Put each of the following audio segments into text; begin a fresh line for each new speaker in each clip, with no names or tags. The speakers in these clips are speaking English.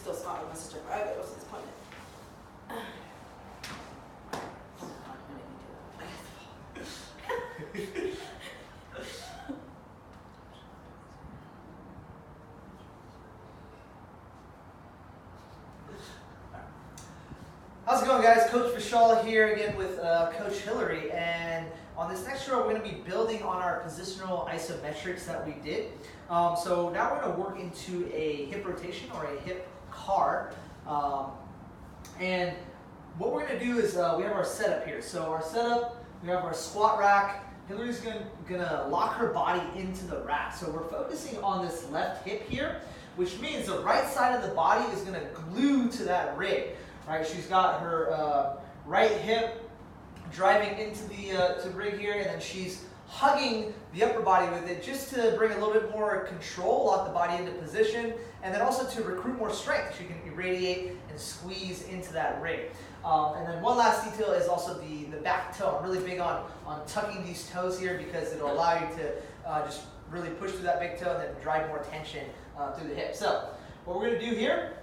still squat with my sister, but I gotta go to this appointment.
How's it going, guys? Coach Vishal here again with Coach Hillary, and on this next drill we're going to be building on our positional isometrics that we did. So now we're going to work into a hip rotation or a hip car, and what we're going to do is we have our setup here. So our setup, we have our squat rack. Hillary's going to lock her body into the rack. So we're focusing on this left hip here, which means the right side of the body is going to glue to that rig. Right, she's got her right hip driving into the rig here, and then she's hugging the upper body with it just to bring a little bit more control, lock the body into position, and then also to recruit more strength. She can irradiate and squeeze into that rig. And then one last detail is also the back toe. I'm really big on tucking these toes here because it'll allow you to just really push through that big toe and then drive more tension through the hip. So what we're going to do here,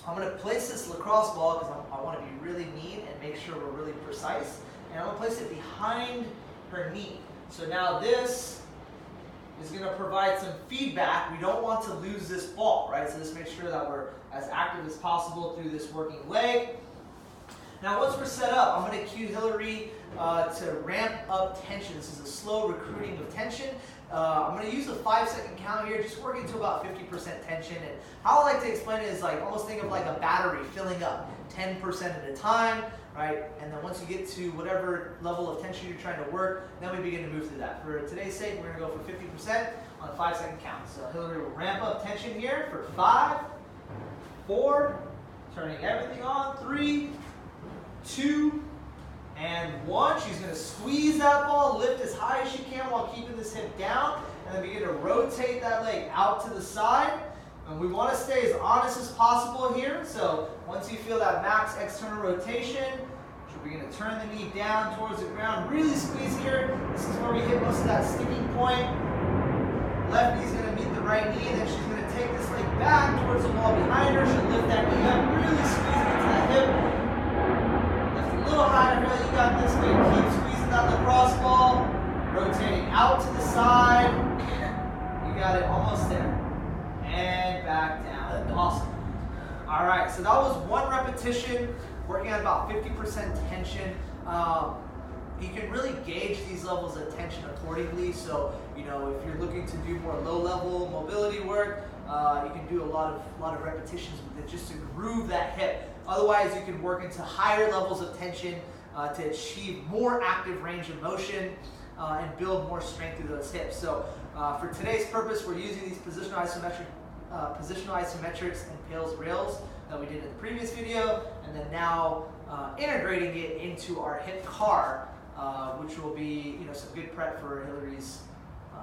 I'm going to place this lacrosse ball because I want to be really mean and make sure we're really precise. And I'm going to place it behind her knee. So now this is going to provide some feedback. We don't want to lose this ball, right? So just make sure that we're as active as possible through this working leg. Now once we're set up, I'm going to cue Hillary to ramp up tension. This is a slow recruiting of tension. I'm going to use a 5-second count here, just working to about 50% tension. And how I like to explain it is like almost think of like a battery filling up 10% at a time, right? And then once you get to whatever level of tension you're trying to work, then we begin to move through that. For today's sake, we're going to go for 50% on a 5-second count. So Hillary will ramp up tension here for 5, 4, turning everything on, 3, 2, and 1. She's going to squeeze that ball, lift as high as she can while keeping this hip down, and then begin to rotate that leg out to the side. And we want to stay as honest as possible here. So once you feel that max external rotation, she'll begin to turn the knee down towards the ground. Really squeeze here. This is where we hit most of that sticking point. Left knee's going to meet the right knee, and then she's going to take this leg back towards the wall behind her. She'll lift that knee up, really squeezing into that hip. A little higher, really, you got this. Keep squeezing that lacrosse ball, rotating out to the side. You got it, almost there. And back down. Awesome. All right, so that was one repetition, working at about 50% tension. You can really gauge these levels of tension accordingly. So, you know, if you're looking to do more low-level mobility work, you can do a lot of repetitions with it just to groove that hip. Otherwise, you can work into higher levels of tension to achieve more active range of motion and build more strength through those hips. So for today's purpose, we're using these positional isometrics and Pales rails that we did in the previous video, and then now integrating it into our hip car, which will be, you know, some good prep for Hillary's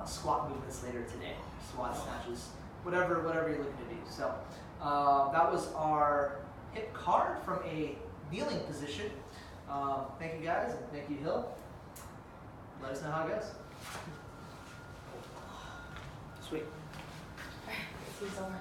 squat movements later today, squat snatches, whatever you're looking to do. So that was our hip car from a kneeling position. Thank you guys, and thank you, Hill. Let us know how it goes. Sweet.
See you somewhere.